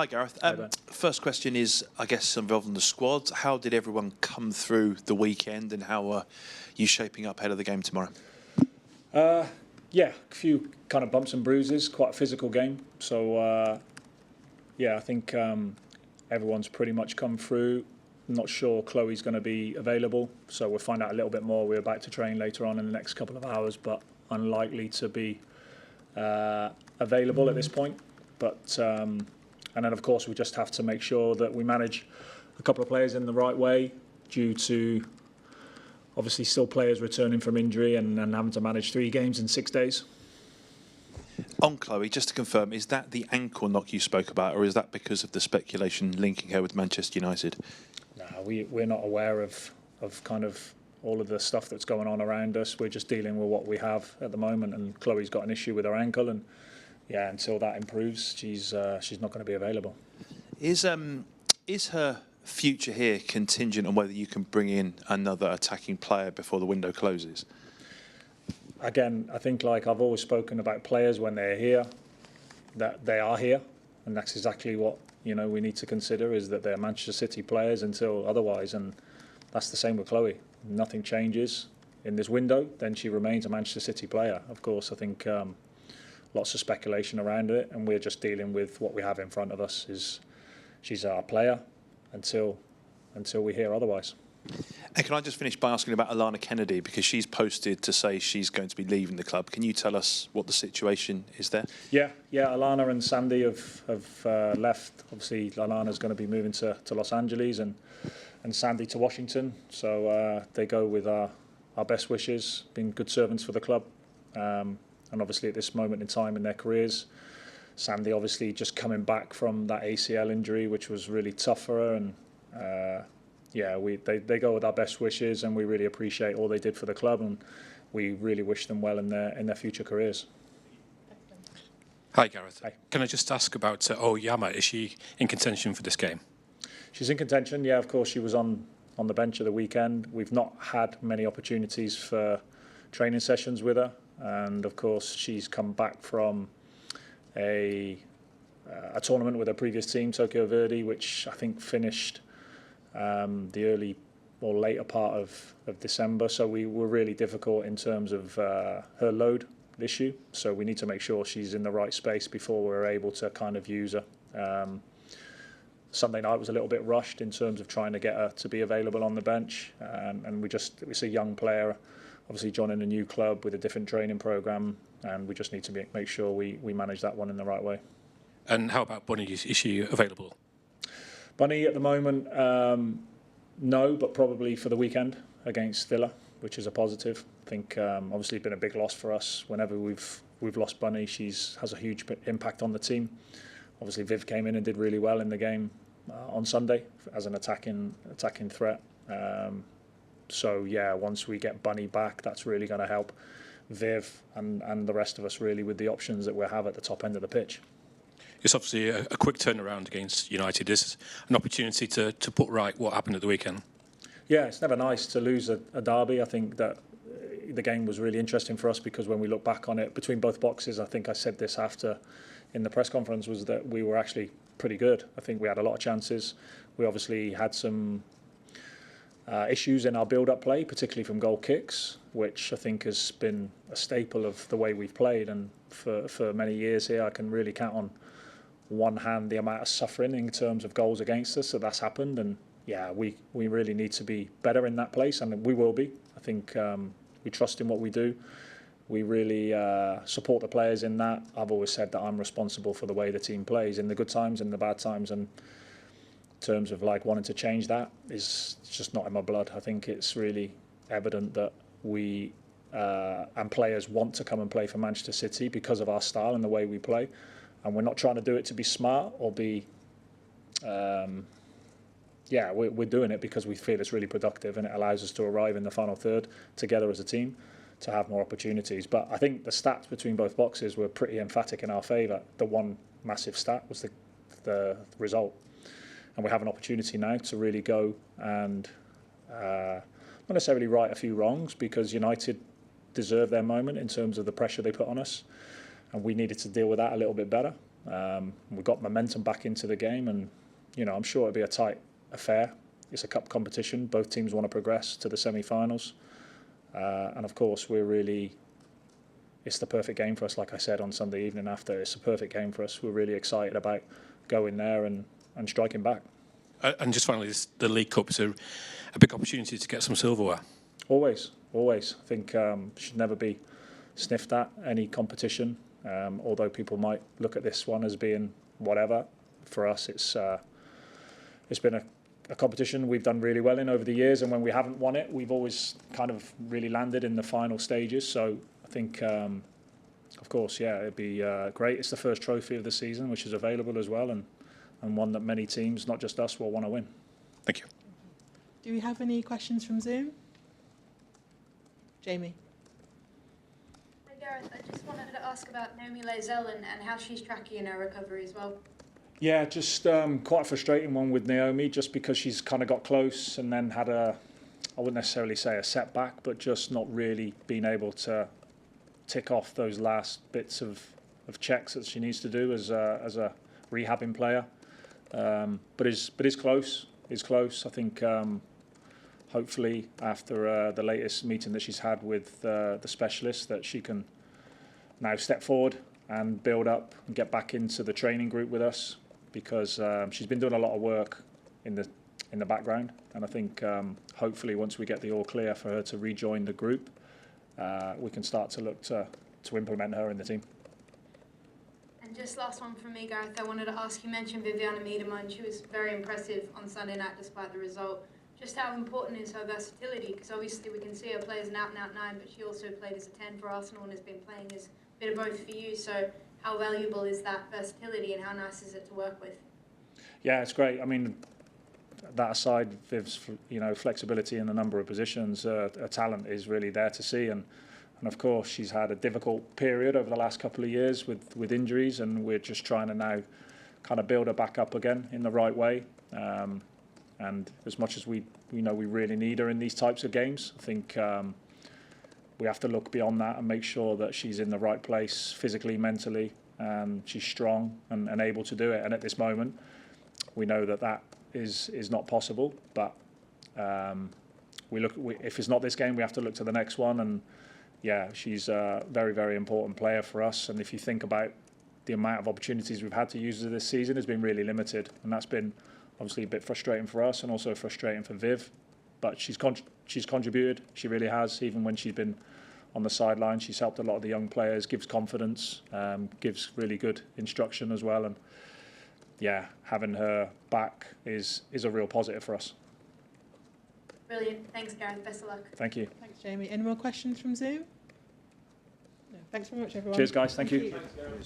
Hi, Gareth. Hi, Ben. First question is, I guess, involving the squad. How did everyone come through the weekend, and how are you shaping up ahead of the game tomorrow? Yeah, a few kind of bumps and bruises. Quite a physical game. So, yeah, I think everyone's pretty much come through. I'm not sure Chloe's going to be available, so we'll find out a little bit more. We're about to train later on in the next couple of hours, but unlikely to be available at this point. But and then, of course, we just have to make sure that we manage a couple of players in the right way due to obviously still players returning from injury and having to manage 3 games in 6 days. On Chloe, just to confirm, is that the ankle knock you spoke about, or is that because of the speculation linking her with Manchester United? No, we're not aware of kind of all of the stuff that's going on around us. We're just dealing with what we have at the moment, and Chloe's got an issue with her ankle, and yeah, until that improves, she's not going to be available. Is her future here contingent on whether you can bring in another attacking player before the window closes? Again, I think like I've always spoken about players when they're here, that they are here, and that's exactly what we need to consider, is that they're Manchester City players until otherwise, and that's the same with Chloe. Nothing changes in this window, then she remains a Manchester City player. Of course, I think lots of speculation around it, and we're just dealing with what we have in front of us. She's our player until we hear otherwise. And can I just finish by asking about Alana Kennedy, because she's posted to say she's going to be leaving the club. Can you tell us what the situation is there? Yeah. Alana and Sandy have left. Obviously, Alana's going to be moving to Los Angeles and Sandy to Washington. So they go with our best wishes. Been good servants for the club. And obviously at this moment in time in their careers, Sandy obviously just coming back from that ACL injury, which was really tough for her, and they go with our best wishes, and we really appreciate all they did for the club, and we really wish them well in their future careers. Hi, Gareth. Hi. Can I just ask about Oyama? Is she in contention for this game? She's in contention, yeah. Of course, she was on the bench at the weekend. We've not had many opportunities for training sessions with her. And of course, she's come back from a tournament with her previous team, Tokyo Verdy, which I think finished the early or later part of December. So we were really difficult in terms of her load issue. So we need to make sure she's in the right space before we're able to kind of use her. Sunday night was a little bit rushed in terms of trying to get her to be available on the bench, and it's a young player. Obviously, joining a new club with a different training program, and we just need to make sure we manage that one in the right way. And how about Bunny? Is she available? Bunny at the moment, no, but probably for the weekend against Villa, which is a positive. I think obviously it's been a big loss for us. Whenever we've lost Bunny, has a huge impact on the team. Obviously, Viv came in and did really well in the game on Sunday as an attacking threat. So yeah, once we get Bunny back, that's really going to help Viv and the rest of us really with the options that we have at the top end of the pitch. It's obviously a quick turnaround against United. This is an opportunity to put right what happened at the weekend. Yeah, it's never nice to lose a derby. I think that the game was really interesting for us because when we look back on it, between both boxes, I think I said this after in the press conference, was that we were actually pretty good. I think we had a lot of chances. We obviously had some issues in our build-up play, particularly from goal kicks, which I think has been a staple of the way we've played. And for many years here, I can really count on one hand the amount of suffering in terms of goals against us. So that's happened. And yeah, we really need to be better in that place, and we will be. I think we trust in what we do. We really support the players in that. I've always said that I'm responsible for the way the team plays in the good times and the bad times, and in terms of like wanting to change that is just not in my blood. I think it's really evident that we and players want to come and play for Manchester City because of our style and the way we play, and we're not trying to do it to be smart or be we're doing it because we feel it's really productive and it allows us to arrive in the final third together as a team to have more opportunities. But I think the stats between both boxes were pretty emphatic in our favour. The one massive stat was the result. And we have an opportunity now to really go and not necessarily right a few wrongs, because United deserve their moment in terms of the pressure they put on us. And we needed to deal with that a little bit better. We got momentum back into the game, and I'm sure it'll be a tight affair. It's a cup competition. Both teams want to progress to the semi-finals, and of course it's the perfect game for us. Like I said on Sunday evening after, it's a perfect game for us. We're really excited about going there and striking back. And just finally, the League Cup is a big opportunity to get some silverware. Always. I think should never be sniffed at, any competition. Although people might look at this one as being whatever, for us it's been a competition we've done really well in over the years, and when we haven't won it, we've always kind of really landed in the final stages. So I think, of course, it'd be great. It's the first trophy of the season, which is available as well, and one that many teams, not just us, will want to win. Thank you. Do we have any questions from Zoom? Jamie. Hi Gareth, I just wanted to ask about Naomi Layzell and how she's tracking in her recovery as well. Yeah, just quite a frustrating one with Naomi, just because she's kind of got close and then had I wouldn't necessarily say a setback, but just not really being able to tick off those last bits of checks that she needs to do as a rehabbing player. But is close. I think hopefully after the latest meeting that she's had with the specialist, that she can now step forward and build up and get back into the training group with us, because she's been doing a lot of work in the background, and I think hopefully once we get the all clear for her to rejoin the group, we can start to look to implement her in the team. And just last one from me, Gareth, I wanted to ask, you mentioned Miedema, and she was very impressive on Sunday night despite the result. Just how important is her versatility? Because obviously we can see her play as an out-and-out 9, but she also played as a 10 for Arsenal and has been playing as a bit of both for you. So how valuable is that versatility, and how nice is it to work with? Yeah, it's great. I mean, that aside, Viv's flexibility in a number of positions, her talent is really there to see, and of course she's had a difficult period over the last couple of years with injuries, and we're just trying to now kind of build her back up again in the right way. And as much as we really need her in these types of games, I think we have to look beyond that and make sure that she's in the right place physically, mentally, and she's strong and able to do it. And at this moment, we know that is not possible. But if it's not this game, we have to look to the next one. And yeah, she's a very, very important player for us. And if you think about the amount of opportunities we've had to use her this season, has been really limited, and that's been obviously a bit frustrating for us and also frustrating for Viv. But she's contributed. She really has. Even when she's been on the sideline, she's helped a lot of the young players, gives confidence, gives really good instruction as well. And yeah, having her back is a real positive for us. Brilliant. Thanks, Gareth. Best of luck. Thank you. Thanks, Jamie. Any more questions from Zoom? No. Thanks very much, everyone. Cheers, guys. Thank you. Thank you.